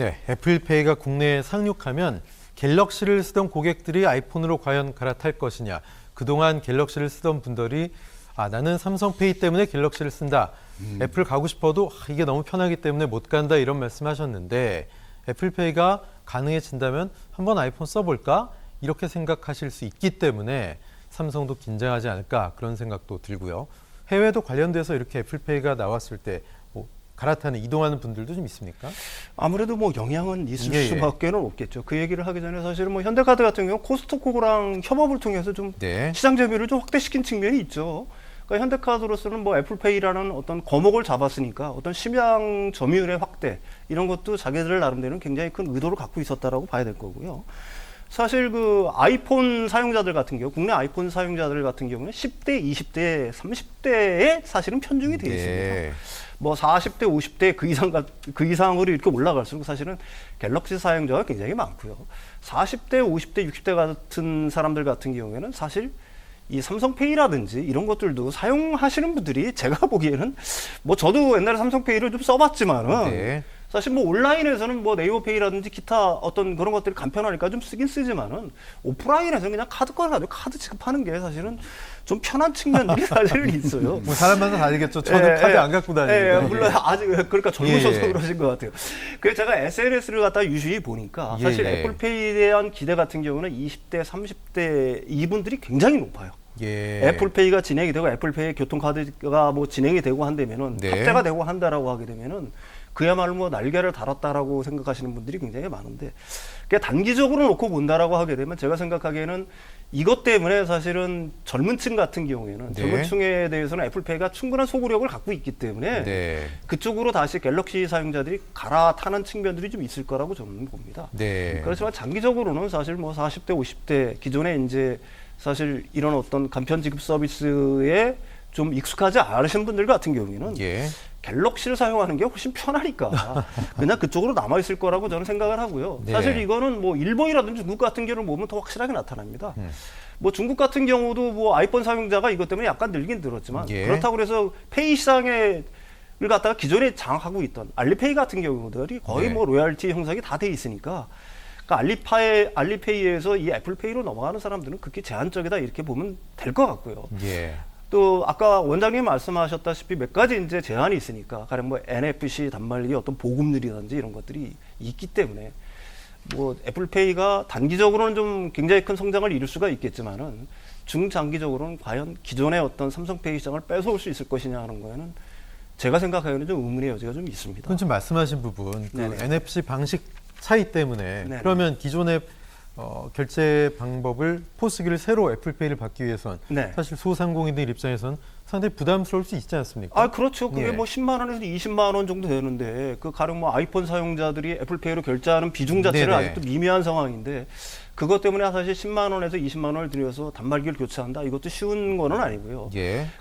네, 애플페이가 국내에 상륙하면 갤럭시를 쓰던 고객들이 아이폰으로 과연 갈아탈 것이냐. 그동안 갤럭시를 쓰던 분들이 나는 삼성페이 때문에 갤럭시를 쓴다. 애플 가고 싶어도 이게 너무 편하기 때문에 못 간다 이런 말씀하셨는데 애플페이가 가능해진다면 한번 아이폰 써볼까? 이렇게 생각하실 수 있기 때문에 삼성도 긴장하지 않을까 그런 생각도 들고요. 해외도 관련돼서 이렇게 애플페이가 나왔을 때 갈아타는 이동하는 분들도 좀 있습니까? 아무래도 뭐 영향은 있을 수밖에는 없겠죠. 그 얘기를 하기 전에 사실은 뭐 현대카드 같은 경우 코스트코랑 협업을 통해서 좀 시장 점유율을 좀 확대시킨 측면이 있죠. 그러니까 현대카드로서는 뭐 애플페이라는 어떤 거목을 잡았으니까 어떤 시장 점유율의 확대 이런 것도 자기들 나름대로는 굉장히 큰 의도를 갖고 있었다라고 봐야 될 거고요. 사실 그 아이폰 사용자들 같은 경우, 국내 아이폰 사용자들 같은 경우는 10대, 20대, 30대에 사실은 편중이 되어 있습니다. 뭐 40대, 50대 그 이상으로 이렇게 올라갈수록 사실은 갤럭시 사용자가 굉장히 많고요. 40대, 50대, 60대 같은 사람들 같은 경우에는 사실 이 삼성페이라든지 이런 것들도 사용하시는 분들이 제가 보기에는 뭐 저도 옛날에 삼성페이를 좀 써봤지만은 사실 뭐 온라인에서는 뭐 네이버페이라든지 기타 어떤 그런 것들이 간편하니까 좀 쓰긴 쓰지만은 오프라인에서는 그냥 카드 꺼내가지고 카드 지급하는 게 사실은 좀 편한 측면들이 사실은 있어요. 뭐 사람마다 다르겠죠. 저는 카드 안 갖고 다니니까. 물론 아직 그러니까 젊으셔서 그러신 것 같아요. 그래서 제가 SNS를 갖다 유심히 보니까 사실 애플페이에 대한 기대 같은 경우는 20대, 30대 이분들이 굉장히 높아요. 애플페이가 진행이 되고 애플페이 교통카드가 뭐 진행이 되고 한다면은 탑재가 되고 한다라고 하게 되면은 그야말로 뭐 날개를 달았다라고 생각하시는 분들이 굉장히 많은데 단기적으로 놓고 본다라고 하게 되면 제가 생각하기에는 이것 때문에 사실은 젊은 층 같은 경우에는 젊은 층에 대해서는 애플페이가 충분한 소구력을 갖고 있기 때문에 그쪽으로 다시 갤럭시 사용자들이 갈아타는 측면들이 좀 있을 거라고 저는 봅니다. 그렇지만 장기적으로는 사실 뭐 40대, 50대 기존에 이제 사실 이런 어떤 간편 지급 서비스에 좀 익숙하지 않으신 분들 같은 경우에는 갤럭시를 사용하는 게 훨씬 편하니까 그냥 그쪽으로 남아 있을 거라고 저는 생각을 하고요. 사실 이거는 뭐 일본이라든지 중국 같은 경우를 보면 더 확실하게 나타납니다. 뭐 중국 같은 경우도 뭐 아이폰 사용자가 이것 때문에 약간 늘긴 늘었지만 그렇다고 해서 페이 시장에 를 갖다가 기존에 장악하고 있던 알리페이 같은 경우들이 거의 뭐 로열티 형성이 다 돼 있으니까 그러니까 알리페이에서 이 애플페이로 넘어가는 사람들은 그렇게 제한적이다 이렇게 보면 될 것 같고요. 또 아까 원장님 말씀하셨다시피 몇 가지 이제 제한이 있으니까 가령 뭐 NFC 단말기 어떤 보급률이라든지 이런 것들이 있기 때문에 뭐 애플페이가 단기적으로는 좀 굉장히 큰 성장을 이룰 수가 있겠지만은 중장기적으로는 과연 기존의 어떤 삼성페이 시장을 뺏어올 수 있을 것이냐 하는 거에는 제가 생각하기에는 좀 의문의 여지가 좀 있습니다. 그건 좀 말씀하신 부분 그 NFC 방식 차이 때문에 그러면 기존의 결제 방법을 포스기를 새로 애플페이를 받기 위해선 사실 소상공인들 입장에선 상당히 부담스러울 수 있지 않습니까? 그렇죠. 그게 뭐 10만 원에서 20만 원 정도 되는데 그 가령 뭐 아이폰 사용자들이 애플페이로 결제하는 비중 자체를 아직도 미미한 상황인데 그것 때문에 사실 10만 원에서 20만 원을 들여서 단말기를 교체한다. 이것도 쉬운 거는 아니고요.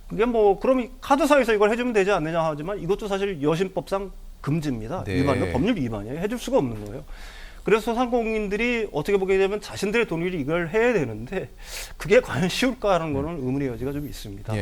그게 뭐 그럼 카드사에서 이걸 해주면 되지 않느냐 하지만 이것도 사실 여신법상 금지입니다. 위반은 법률 위반이에요. 해줄 수가 없는 거예요. 그래서 소상공인들이 어떻게 보게 되면 자신들의 돈으로 이걸 해야 되는데 그게 과연 쉬울까 하는 거는 의문의 여지가 좀 있습니다.